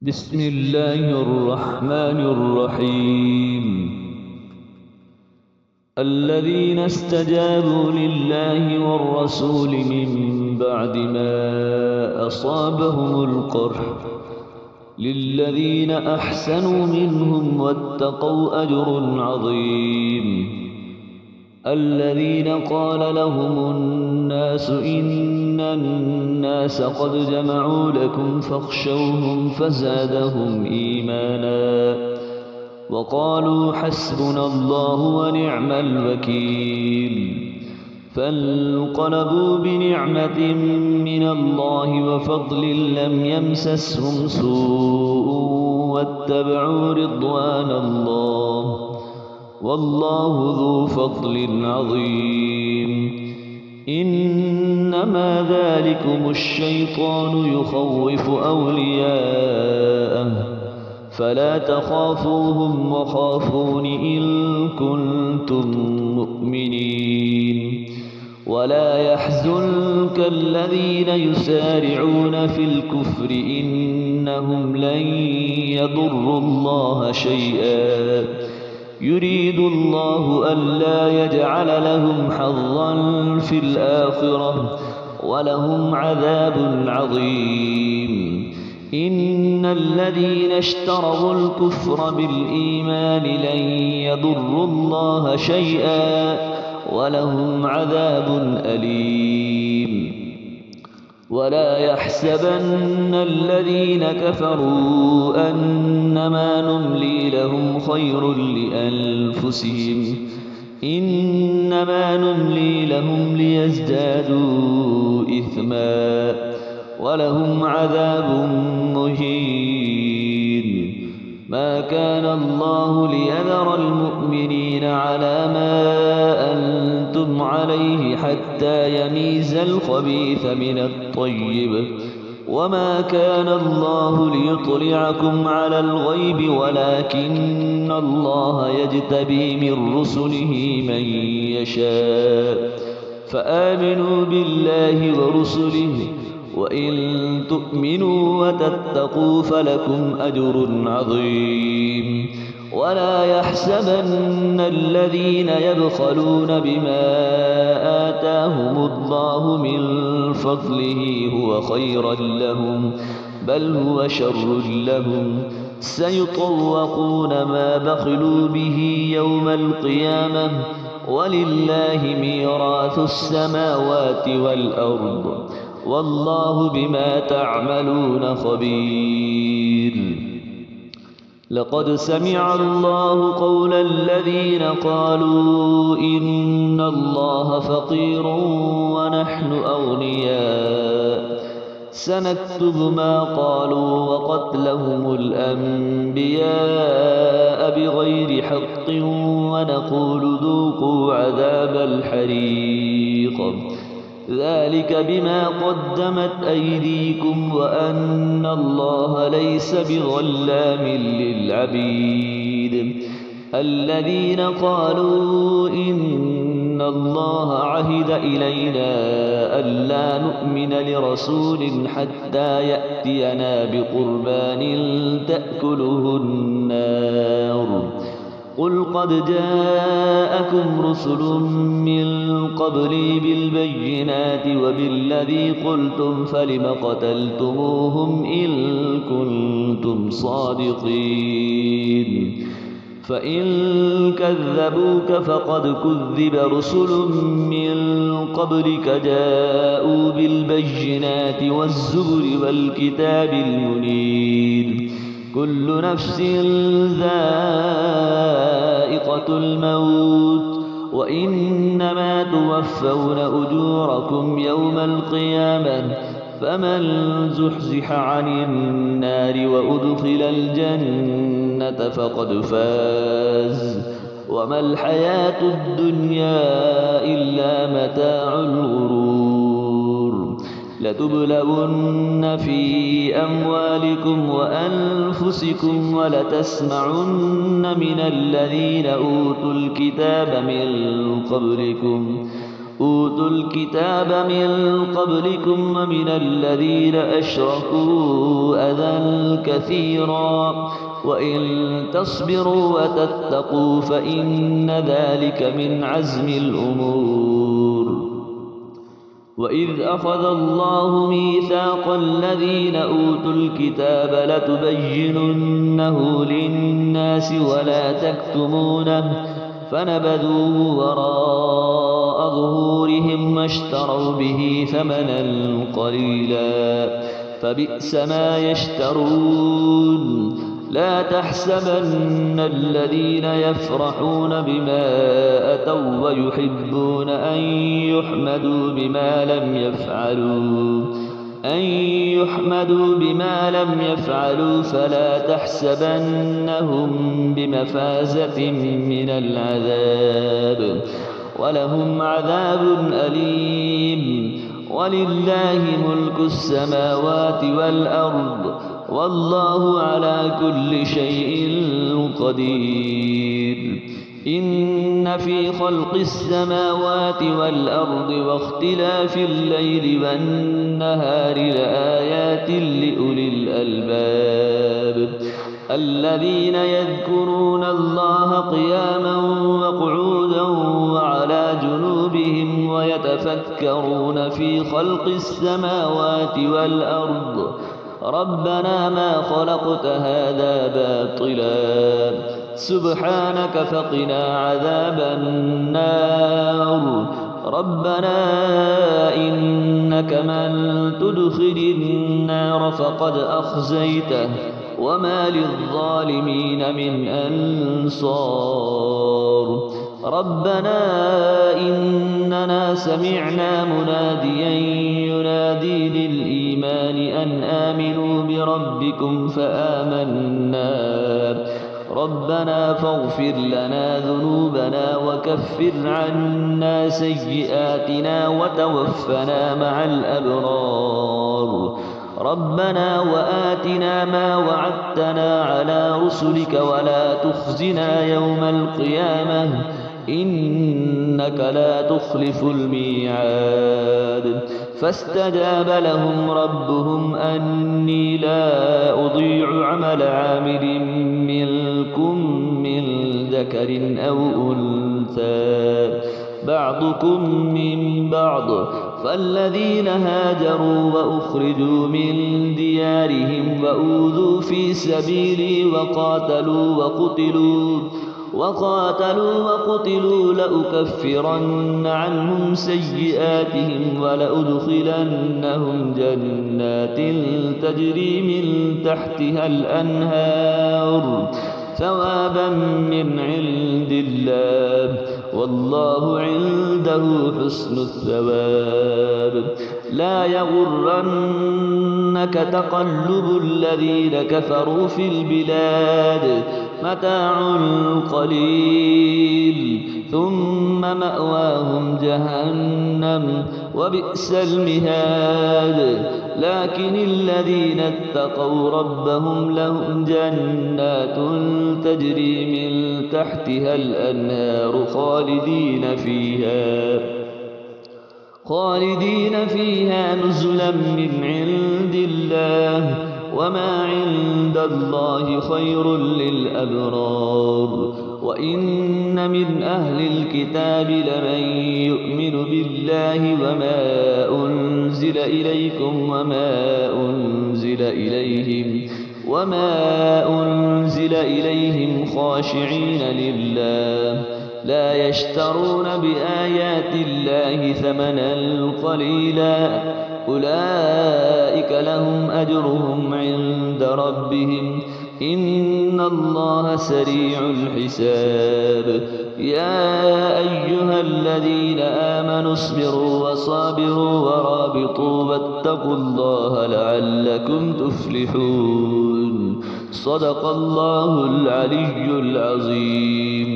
بسم الله الرحمن الرحيم. الذين استجابوا لله والرسول من بعد ما أصابهم القرح للذين أحسنوا منهم واتقوا أجر عظيم. الذين قال لهم الناس إن الناس قد جمعوا لكم فاخشوهم فزادهم إيمانا وقالوا حسبنا الله ونعم الوكيل. فانقلبوا بنعمة من الله وفضل لم يمسسهم سوء واتبعوا رضوان الله والله ذو فضل عظيم. إنما ذلكم الشيطان يخوف أولياءه فلا تخافوهم وخافون إن كنتم مؤمنين. ولا يحزنك الذين يسارعون في الكفر إنهم لن يضروا الله شيئا يريد الله ألا يجعل لهم حظا في الآخرة ولهم عذاب عظيم. إن الذين اشتروا الكفر بالإيمان لن يضروا الله شيئا ولهم عذاب أليم. ولا يحسبن الذين كفروا أنما نملي لهم خير لأنفسهم إنما نملي لهم ليزدادوا إثما ولهم عذاب مهين. ما كان الله ليذر المؤمنين على ما أنتم عليه حتى يميز الخبيث من الطيب وما كان الله ليطلعكم على الغيب ولكن الله يجتبي من رسله من يشاء. فآمنوا بالله ورسله وإن تؤمنوا وتتقوا فلكم أجر عظيم. ولا يحسبن الذين يبخلون بما آتاهم الله من فضله هو خيرا لهم بل هو شر لهم سيطوقون ما بخلوا به يوم القيامة ولله ميراث السماوات والأرض والله بما تعملون خبير. لقد سمع الله قول الذين قالوا إن الله فقير ونحن أغنياء سنكتب ما قالوا وقتلهم الأنبياء بغير حق ونقول ذوقوا عذاب الحريق ذلك بما قدمت أيديكم وأن الله ليس بظلام للعبيد. الذين قالوا إن الله عهد إلينا ألا نؤمن لرسول حتى يأتينا بقربان تأكله النار قل قد جاءكم رسل من قبلي بالبينات وبالذي قلتم فلم قتلتموهم إن كنتم صادقين. فإن كذبوك فقد كذب رسل من قبلك جاءوا بالبينات والزبر والكتاب المنير. كل نفس ذائقة الموت وإنما توفون أجوركم يوم القيامة فمن زحزح عن النار وأدخل الجنة فقد فاز وما الحياة الدنيا إلا متاع الغرور. لتبلون في أموالكم وأنفسكم ولتسمعن من الذين أوتوا الكتاب من قبلكم أوتوا الكتاب من قبلكم ومن الذين أشركوا أذى كثيرا وإن تصبروا وتتقوا فإن ذلك من عزم الأمور. وإذ أخذ الله ميثاق الذين أوتوا الكتاب لتبيننه للناس ولا تكتمونه فنبذوه وراء ظهورهم واشتروا به ثمنا قليلا فبئس ما يشترون. لا تحسبن الذين يفرحون بما أتوا ويحبون أن يحمدوا بما لم يفعلوا فلا تحسبنهم بمفازة من العذاب ولهم عذاب أليم. ولله ملك السماوات والأرض والله على كل شيء قدير. إن في خلق السماوات والأرض واختلاف الليل والنهار لآيات لأولي الألباب الذين يذكرون الله قياما وقعودا وعلى جنوبهم ويتفكرون في خلق السماوات والأرض ربنا ما خلقت هذا باطلا سبحانك فقنا عذاب النار. ربنا إنك من تدخل النار فقد أخزيته وما للظالمين من أنصار. ربنا إننا سمعنا مناديا ينادي للإيمان أن آمنوا بربكم فآمنا ربنا فاغفر لنا ذنوبنا وكفر عنا سيئاتنا وتوفنا مع الأبرار. ربنا وآتنا ما وعدتنا على رسلك ولا تخزنا يوم القيامة إنك لا تخلف الميعاد. فاستجاب لهم ربهم أني لا أضيع عمل عامل منكم من ذكر أو أنثى بعضكم من بعض فالذين هاجروا وأخرجوا من ديارهم وأوذوا في سبيلي وقاتلوا وقتلوا لأكفرن عنهم سيئاتهم ولأدخلنهم جنات تجري من تحتها الأنهار ثوابا من عند الله والله عنده حسن الثواب. لا يغرنك تقلب الذين كفروا في البلاد متاع قليل ثم مأواهم جهنم وبئس المهاد. لكن الذين اتقوا ربهم لهم جنات تجري من تحتها الأنهار خالدين فيها نزلا من عند الله وما عند الله خير للأبرار. وإن من أهل الكتاب لمن يؤمن بالله وما أنزل إليكم وما أنزل إليهم خاشعين لله لا يشترون بآيات الله ثمنا قليلا أولئك لهم أجرهم عند ربهم إن الله سريع الحساب. يا أيها الذين آمنوا اصبروا وصابروا ورابطوا واتقوا الله لعلكم تفلحون. صدق الله العلي العظيم.